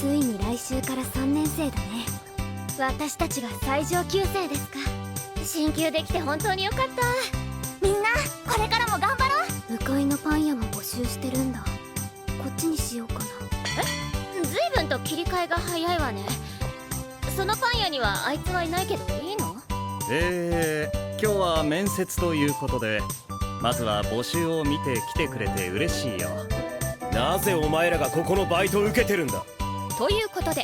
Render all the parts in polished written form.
ついに来週から3年生だね。私たちが最上級生ですか。進級できて本当によかった。みんなこれからも頑張ろう。向かいのパン屋も募集してるんだ。こっちにしようかな。ずいぶんと切り替えが早いわね。そのパン屋にはあいつはいないけどいいの？今日は面接ということで、まずは募集を見て来てくれて嬉しいよ。なぜお前らがここのバイトを受けてるんだ？ということで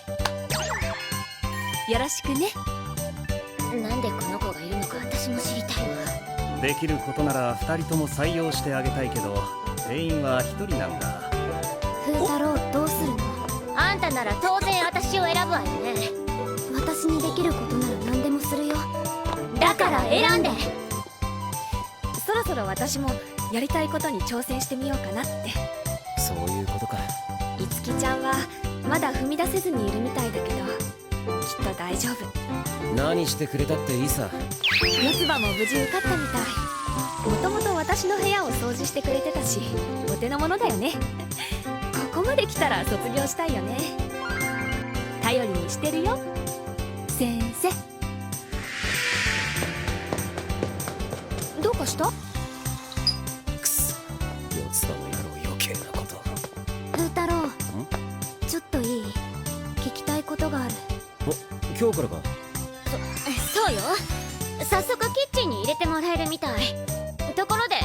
よろしくね。なんでこの子がいるのか私も知りたいわ。できることなら2人とも採用してあげたいけど、定員は1人なんだ。風太郎どうするの？あんたなら当然私を選ぶわよね。私にできることなら何でもするよ。だから選んで。そろそろ私もやりたいことに挑戦してみようかなって。そういうことか。いつきちゃんはまだ踏み出せずにいるみたいだけど、きっと大丈夫。何してくれたっていいさ。四つ葉も無事受かったみたい。もともと私の部屋を掃除してくれてたし、お手の物だよね。ここまで来たら卒業したいよね。頼りにしてるよ先生。どうかした？くそ、四つ葉の野郎余計なこと。風太郎、ちょっといい？聞きたいことがある。今日からか？そうよ。早速キッチンに入れてもらえるみたい。ところで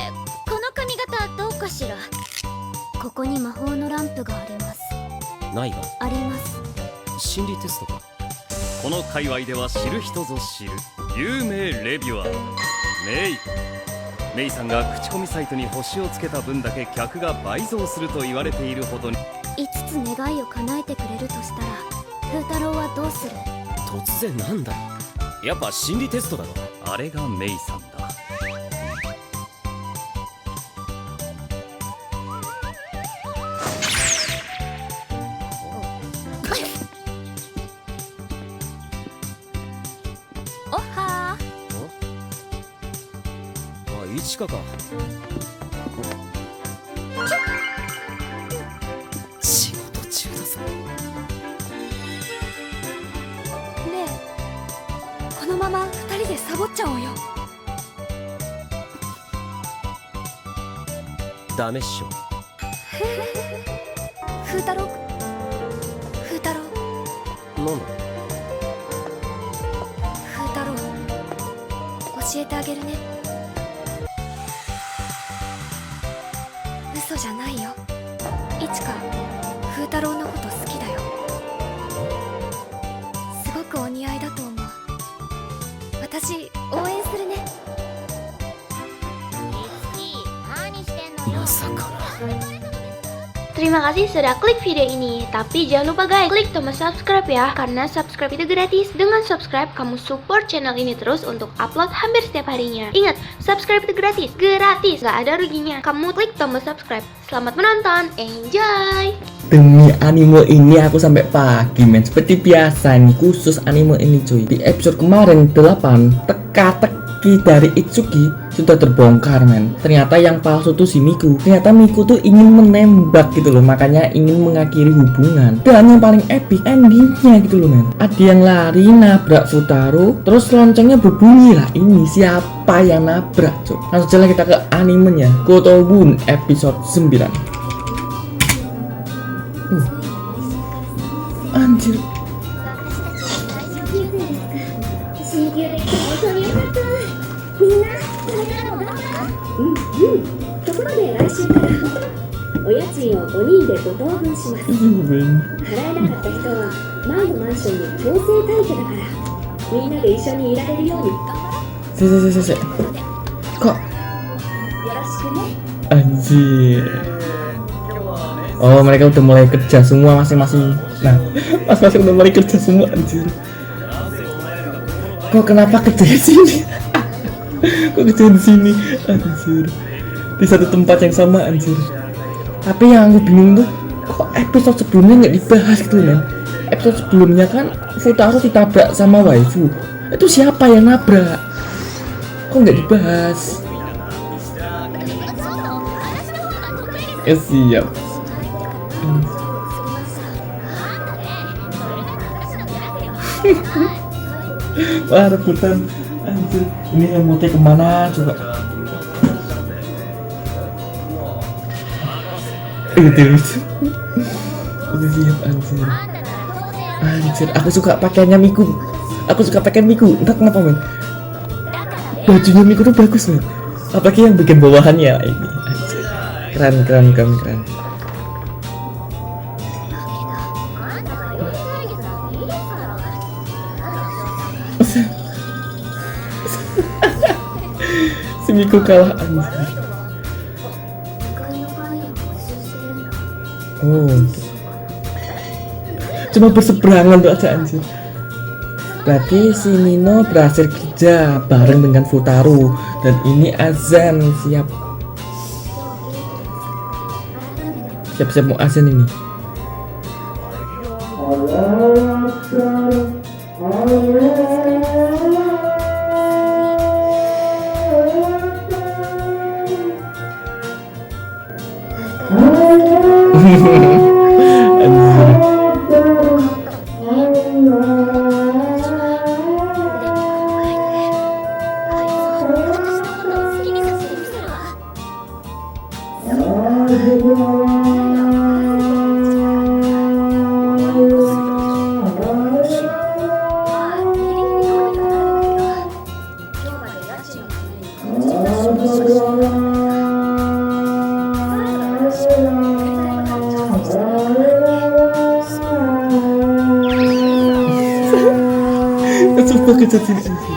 この髪型どうかしら？ここに魔法のランプがあります。ないが？あります。心理テストか？この界隈では知る人ぞ知る有名レビュアーメイさんが口コミサイトに星をつけた分だけ客が倍増すると言われているほどに。5つ願いを叶えてくれるとしたら風太郎はどうする？突然なんだ？やっぱ心理テストだろ。あれがメイさんだ。おっはあ、いちかか。仕事中だぞ。ねえ、このまま2人でサボっちゃおうよ。ダメっしょ。風太郎、風太郎、なんだ？風太郎、教えてあげるね。嘘じゃないよ。いちか風太郎のこと好きだよ。すごくお似合いだと思う。私応援するね。何してんのよ。まさかな。 Terima kasih sudah klik video ini. Tapi jangan lupa guys, klik tombol subscribe ya. Karena subscribe itu gratis. Dengan subscribe, kamu support channel ini terus untuk upload hampir setiap harinya. Ingat, subscribe itu gratis. Gratis, gak ada ruginya. Kamu klik tombol subscribe. Selamat menonton, enjoy! Demi anime ini aku sampai pagi men. Seperti biasa nih, khusus anime ini cuy. Di episode kemarin 8, teka-teki dari Itsuki sudah terbongkar men. Ternyata yang palsu tuh si Miku. Ternyata Miku tuh ingin menembak gitu loh, makanya ingin mengakhiri hubungan. Dan yang paling epic endingnya gitu loh men. Ada yang lari nabrak Futaro, terus loncengnya berbunyi lah. Ini siapa yang nabrak cuy? Langsung aja kita ke animenya. Kotobun episode 9. Anjir. 進級できて本当によかった。みんなこれからも頑張ろう。ところで来週からお家賃を5人で5等分します。払えなかった人は前のマンションに強制退去だから、みんなで一緒にいられるように。Se. Kok よろしくね。 anjir. Oh, mereka udah mulai kerja semua masing-masing. Nah, masing-masing udah mulai kerja semua anjir. Kok kenapa kerja di sini? Kok kerja di sini? Anjir. Di satu tempat yang sama anjir. Tapi yang aku bingung tuh, kok episode sebelumnya nggak dibahas gitu men. Episode sebelumnya kan Futaro ditabrak sama waifu. Itu siapa yang nabrak? Kok nggak dibahas? Ya siap. Wah, rebutan. Anjir, ini remote kemana coba? Itu. Udah siap anjir. Anjir, aku suka pakaiannya Miku. Aku suka pakaian Miku. Entah kenapa, men. Bajunya Miku tuh bagus, men. Apalagi yang bagian bawahannya ini. Anjir. Keren. Si Miku kalah anjir. Oh, cuma berseberangan tuh aja anjir. Berarti si Nino berhasil kerja bareng dengan Futaro. Dan ini azan. Siap mau azan ini. Sumpah kejadian ini.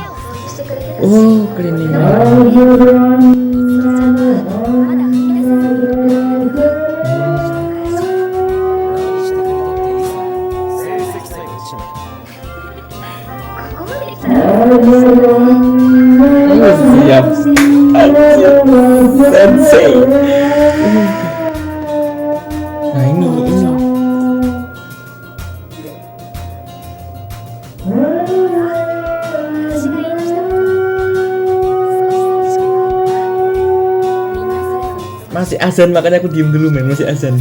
Oh, cleaning. Siap. Sensei. Nah ini. Masih azan, makanya aku diem dulu, men. Masih azan.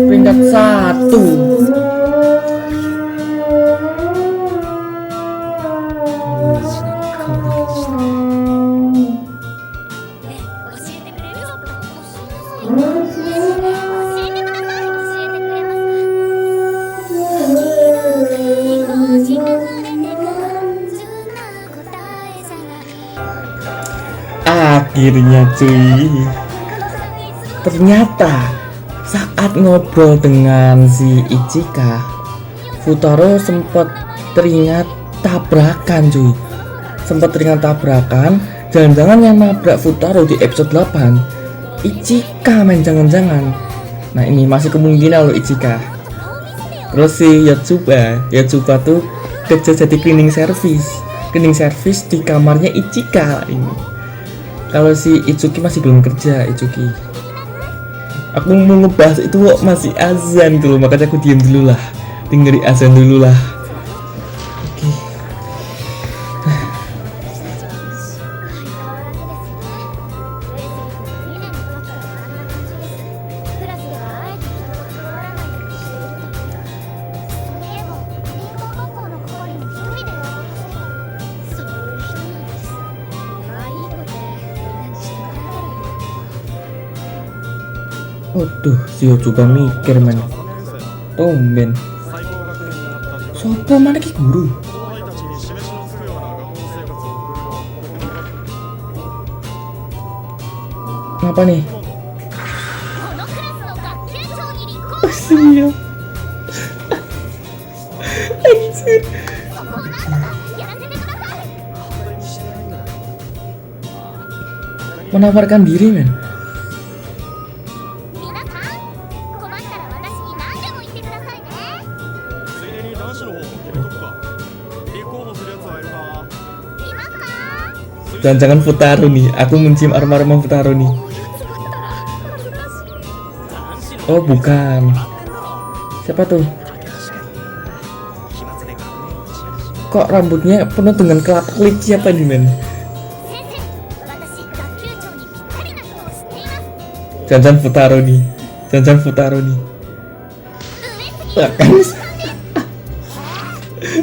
Peringkat 1. Akhirnya cuy, ternyata saat ngobrol dengan si Ichika, Futaro sempat teringat tabrakan cuy. Jangan-jangan yang nabrak Futaro di episode 8 Ichika, men, jangan-jangan. Nah ini masih kemungkinan loh Ichika. Terus si Yotsuba tuh kerja jadi cleaning service di kamarnya Ichika ini. Kalau si Itsuki masih belum kerja, Itsuki. Aku mau ngebahas itu kok masih azan dulu, makanya aku diem dulu lah. Dengerin azan dulu lah. Oke. Waduh, si Yotsuba mikir, men. Tumben. Sopo mana ki guru? Apa nih? Oh, siap. Anjir. Menawarkan diri, men. Jangan-jangan Futaro nih, aku mencium aroma Futaro nih. Oh bukan. Siapa tuh? Kok rambutnya penuh dengan kelap-kelip? Siapa nih men? 先生、私学級長にぴったりな子を知っています。 Jangan Futaro nih. Jangan Futaro nih. Lah kan?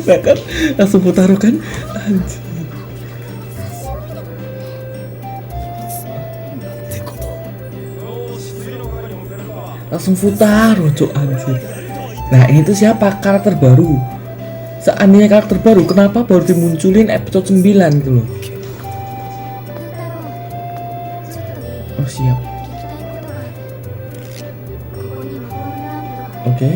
Lah kan? Langsung Futaro kan? Anjir. Langsung Futaro cok anjir. Nah ini tuh siapa karakter baru? Seandainya karakter baru, kenapa baru dimunculin episode 9 gitu loh? Oh siap. Oke.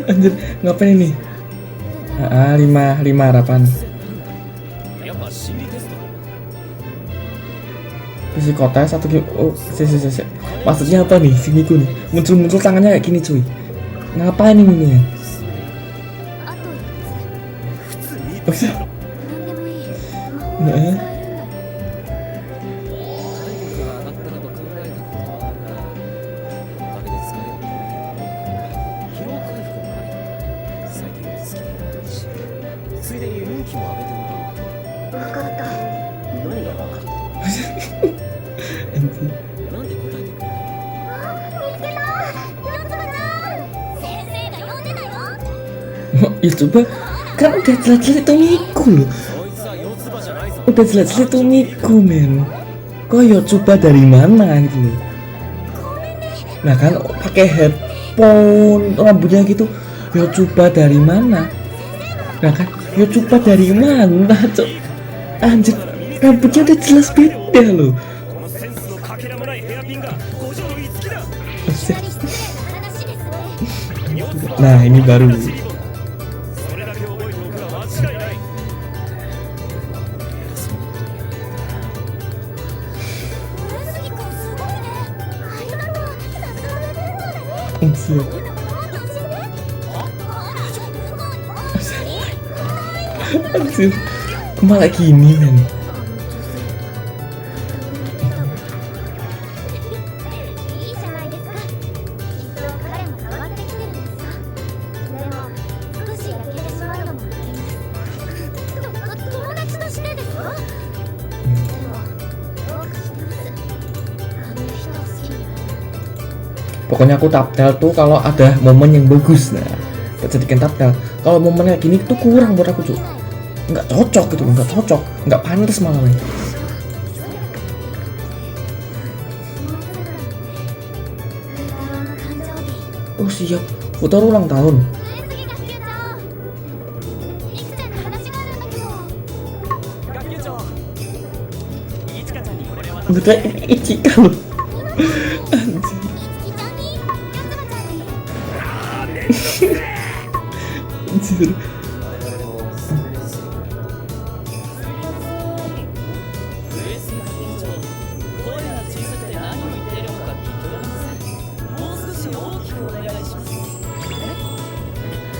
Anjir, ngapain ini? lima harapan. Psikotes satu oh, maksudnya apa nih? Siniku nih, muncul tangannya kayak gini cuy. Ngapain ini nih? Nah. Ya coba, kan udah jelas-jelas itu Miku loh. Udah jelas-jelas itu Miku men. Kok ya coba dari mana gitu loh. Nah kan pakai headphone, rambutnya gitu. Ya coba dari mana? Nah kan, ya coba dari mana cok? Anjir, rambutnya udah jelas beda loh. Nah ini baru. Anjir, malah gini men. いいじゃないですか。きっと彼も変わってきてるんですよ。でも少し焼けてしまうのもあります。友達としてですか？でもどうかしてます。あの人を好きになる。 Pokoknya aku taptel tuh kalau ada momen yang bagus, nah tak jadikan taptel. Kalau momennya gini tuh kurang buat aku tuh, nggak cocok gitu, nggak cocok, nggak pantas malah. Oh siap, Futaro ulang tahun. Betul, Ichika loh. Anjir. Anjir.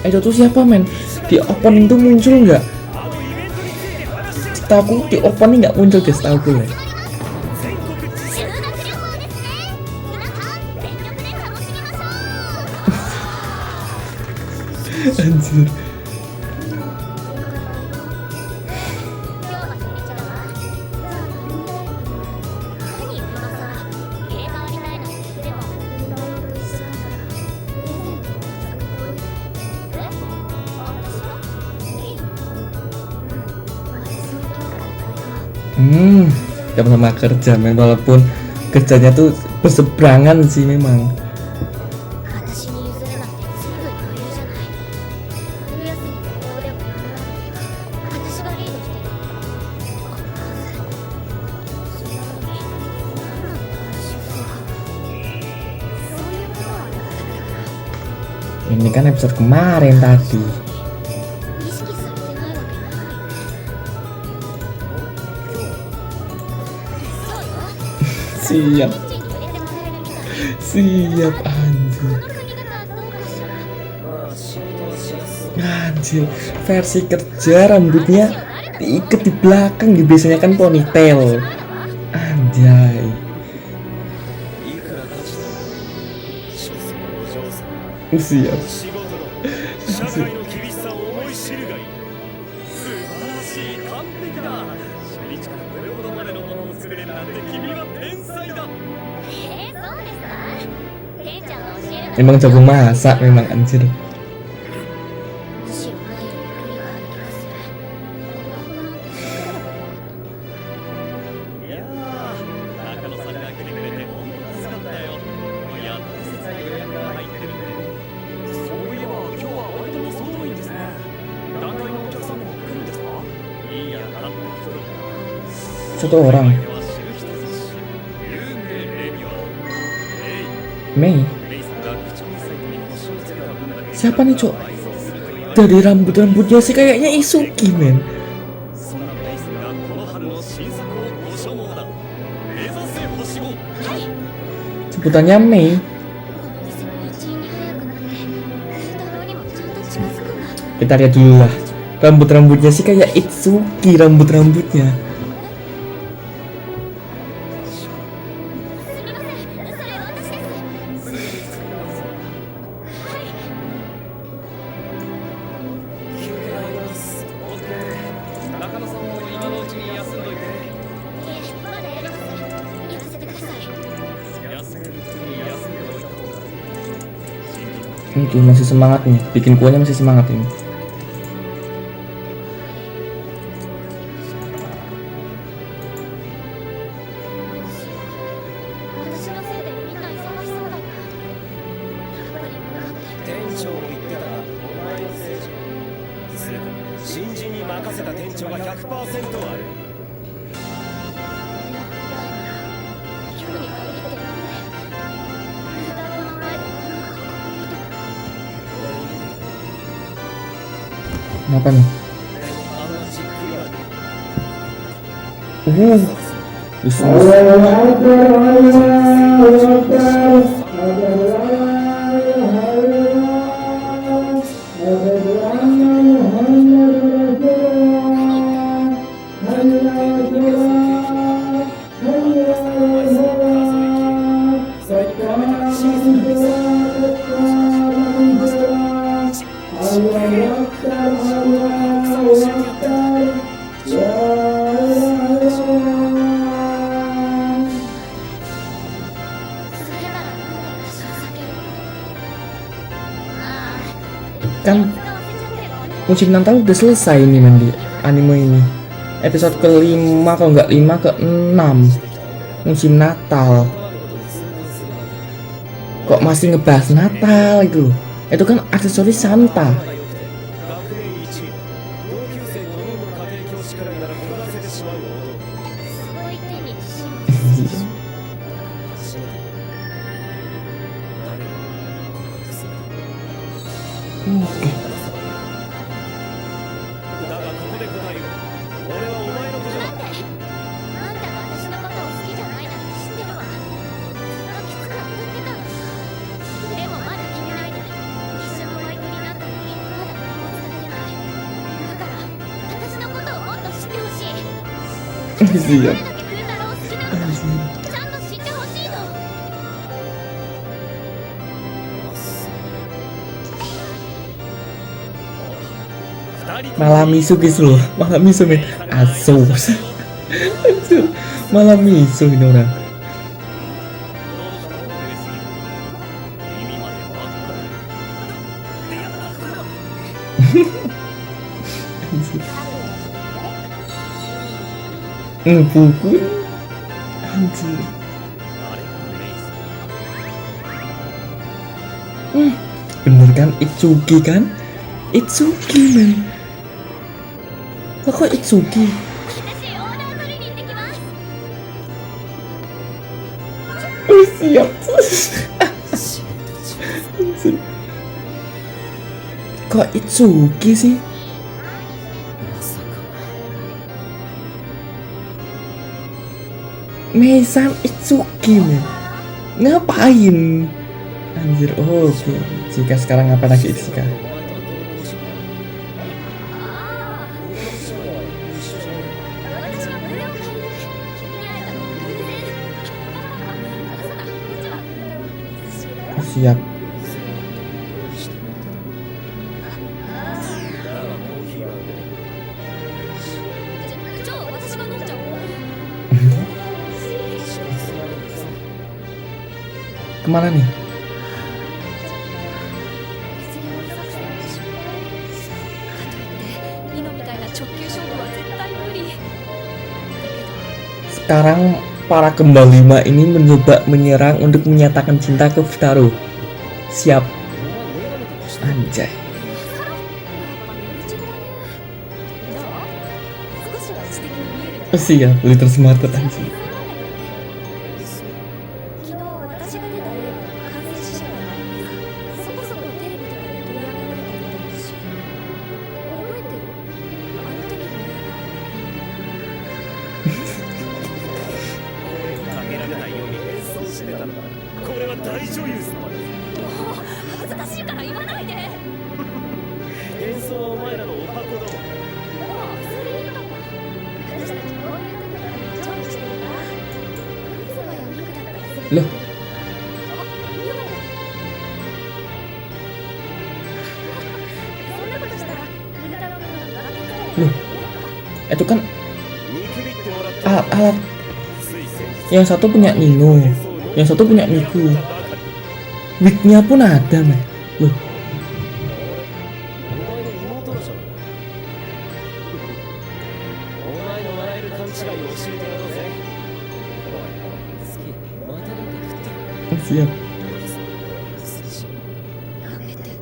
Itu tuh siapa men? Di opening tuh muncul nggak? Setahu di opening nggak muncul deh, setahu gue. Anjir. Sama-sama kerja men, walaupun kerjanya tuh berseberangan sih memang. Ini kan episode kemarin tadi. Siap. Siap anjir. Anjir, versi kerja rambutnya diikat di belakang, biasanya kan ponytail. Anjir. Anjay. いくら勝ちだ所詮お嬢様 Siap. 仕事の社会の厳しさを思い知るがいい素晴らしい、完璧だ。初日からこれほどまでのものを作れるなんて君は天才だ。そうですか。ケンちゃんが教えるの Emang jago masak memang anjir. むしろ前より距離がある気がする。いやー、中野さんが来てくれて本当に助かったよ。今夜大切な予約が入ってるんで。そういえば今日は割と総動員ですね。団体のお客さんも来るんですか？いいや、たった一人。 Satu orang. では知る人ぞ知る有名レビュアー Mei. メイさんが口コミサイトに星をつけた分だけ Siapa nih, Cok? 倍増すると言われ Dari rambut-rambutnya sih kayaknya Isuki, men. そんなメイさんがこの春の新作をご所望だ。目指せ星5。 Sebutannya Mei. この店の一員に早くなって風太郎にもちゃんと近づくが。 Kita lihat dulu lah. Rambut-rambutnya sih kayak Itsuki rambut-rambutnya. すみません、それ私です。はい。休憩入ります。オッケー。中野さんも今のうちに休んどいて。いえ、まだやります。やらせてください。休めるうちに休んでおいた方がいい。 Ini tuh masih semangat nih. Bikin kuahnya masih semangat ini. 私のせいでみんな忙しそうだった。やっぱり向かって店長も言ってたがお前のせいじゃするか新人に任せた店長が 100% ある今日に限ってなんで風太郎の前でこんな格好いいと。 Kenapa nih? あんなじっくりはね Bisnis. Kan musim Natal udah selesai nih, men, di anime ini. Episode ke-5 kalau nggak 5 ke-6 musim Natal. Kok masih ngebahas Natal itu loh. Itu kan aksesoris Santa. 学年1位同級生5人の家庭教師くらいなら困らせてしまう男そう言ってに自信を持つ。初めて誰が告白するだがここで答えよう俺はお前のことだなんであんたが私のことを好きじゃないなんて知ってるわ。ずっときつく当たってたんだ。でもまだ決めないで。一緒のバイトになったのにまだ何も伝えてない。だから私のことをもっと知ってほしい。どれだけ風太郎を好きなのかちゃんと知ってほしいの。 Malah misu guys loh. Malah misu, men. Asu. Anjir. Malah misu ini orang. 耳までわかる。 Buku. Anjir. あれがメイさん。 Bener kan Itsuki kan? Itsuki, men. Lah kok Itsuki? 私オーダー取りに行ってきます。 Siap. Anjir. Kok Itsuki sih? Mei-san Itsuki, men. Ngapain? Anjir, oh, oke. Jika sekarang apa lagi Jika? 私はこれを買いたい。君に会えたのは偶然。siap. じゃあ私が飲んじゃおう。 Kemana nih? ニノみたいな直球勝負は絶対無理。 Sekarang para kembal 5 ini mencoba menyerang untuk menyatakan cinta ke Futaro. Siap. Anjay. 少しは知的に見えるんだ。 Siap, liter smart anjing. 昨日私が出た映画の完成試写会があってさ、そこそこテレビとかで取り上げられたみたいだし、覚えてる？あの時の映画。かけられないように演奏してたんだ。これは大女優様です。もう恥ずかしいから言わないで。演奏はお前らのお箱だもん。もうそれいいかも。私たちこういう時だからチョイしてるから。いつもやミクだったらすぐ。 Loh, そんなことしたらゆうたろう君のガラケーから loh. Itu kan 見くびってもらった。 alat. つい先日 Yang satu punya Nino, yang satu punya Miku. Wignya pun ada, men. Loh, お前の妹らじゃん。お前の笑える勘違いを教えてやろうぜ。おい、好き、またなんか食ってる。 siap. やめて。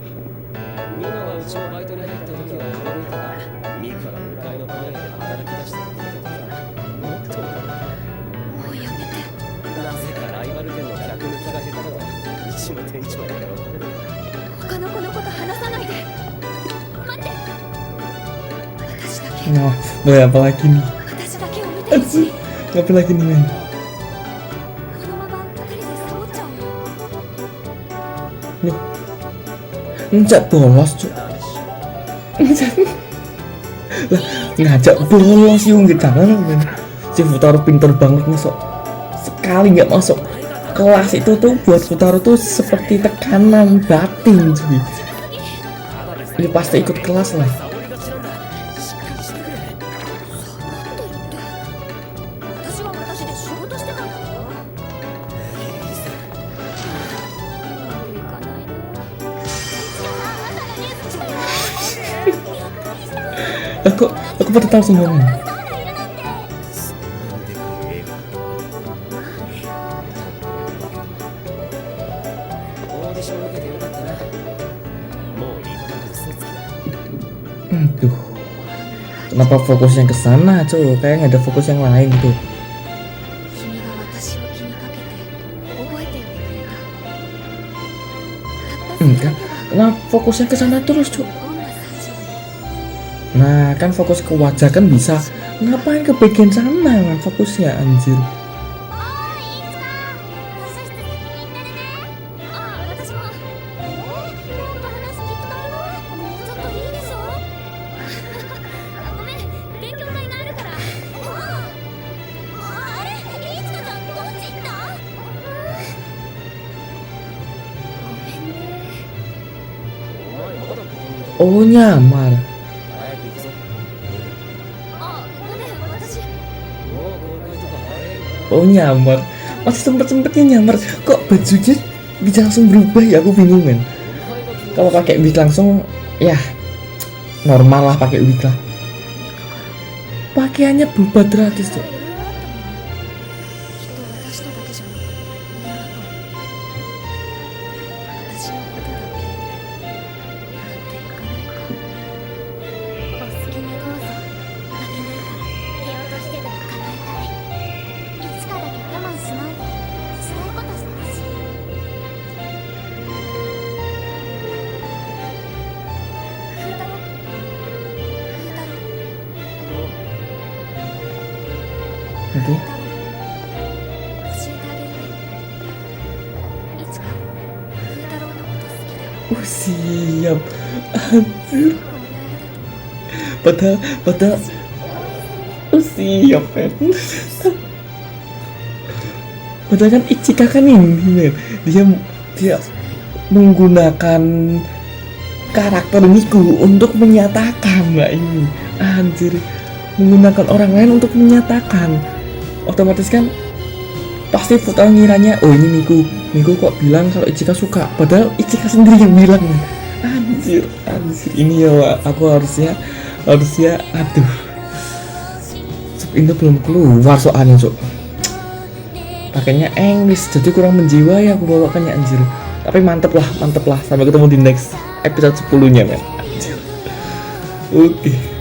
ミノがうちのバイトに入った時は驚いたが、ミカが向かいのパン屋で働き出したのを聞いた時はもっと驚いもうやめて。た。なぜかライバル店の客抜きが減ったとうちの店長は喜んでる。他の子のこと話さないで。待って。私だけ、 Nah, boleh apa lagi nih? 私だけを見てほしい。 Apa lagi nih, men? このまま二人でサボっちゃおうよ。 Loh, ngajak bolos, cuk. Lah, ngajak bolos yung gitaran, men. Si Futaro pinter banget, masuk sekali nggak masuk kelas itu tuh buat Futaro tuh seperti tekanan batin, cuy. Ini pasti ikut kelas lah. 私は私で仕事してたんだよ。うまくいかないの。 Aku pada tahu semuanya. オーディション受けてよかったな。もう立派な嘘つきだ。 Aduh, kenapa fokusnya ke sana, cuy? Kayaknya ada fokus yang lain tuh. 君が私を気にかけて覚えていてくれた。たったそれだけ Enggak, が kenapa fokusnya ke sana terus, cuy? どんな惨事を Nah, kan fokus ke wajah kan bisa. Ngapain ke bagian sana, man? Fokusnya anjir. ああ、私も。もっと話聞きたいわ。ちょっといいでしょ。ごめん、勉強会があるから。あれ、いつかちゃんどっち行った？ごめんね。お前まだここにいた。 Oh, nyamar. 早く行くぞ。あ、ごめん、私。もう公開とか早いよ。 Oh, nyamar. Masih sempet-sempetnya nyamar. Kok bajunya bisa langsung berubah ya? Aku bingung, men. Kalau pakai wig langsung, ya normal lah pakai wig lah. Pakaiannya berubah drastis, tuh. きっと私とだけじゃなくみんなと私のことだけやっていかないか。お好きにどうぞ。負けないから蹴落としてでも叶えたい。いつかだけ我慢しないでしたいことしてほしい。風太郎、風太郎、 Oke. 教えてあげるね。いつか風太郎のこと好きだよ。 Siap. Anjir. この間 Padahal siap, men. Padahal kan Ichika kan ini, men. Dia menggunakan karakter Miku untuk menyatakan mbak ini. Anjir, menggunakan orang lain untuk menyatakan, otomatis kan pasti Futaba ngiranya, oh ini Miku kok bilang kalau Ichika suka, padahal Ichika sendiri yang bilang. Anjir ini ya Wak. Aku harusnya aduh, ini belum keluar soalnya Cuk, pakainya English jadi kurang menjiwai aku bawakannya anjir. Tapi mantep lah, sampai ketemu di next episode 10 nya men. Anjir. Oke.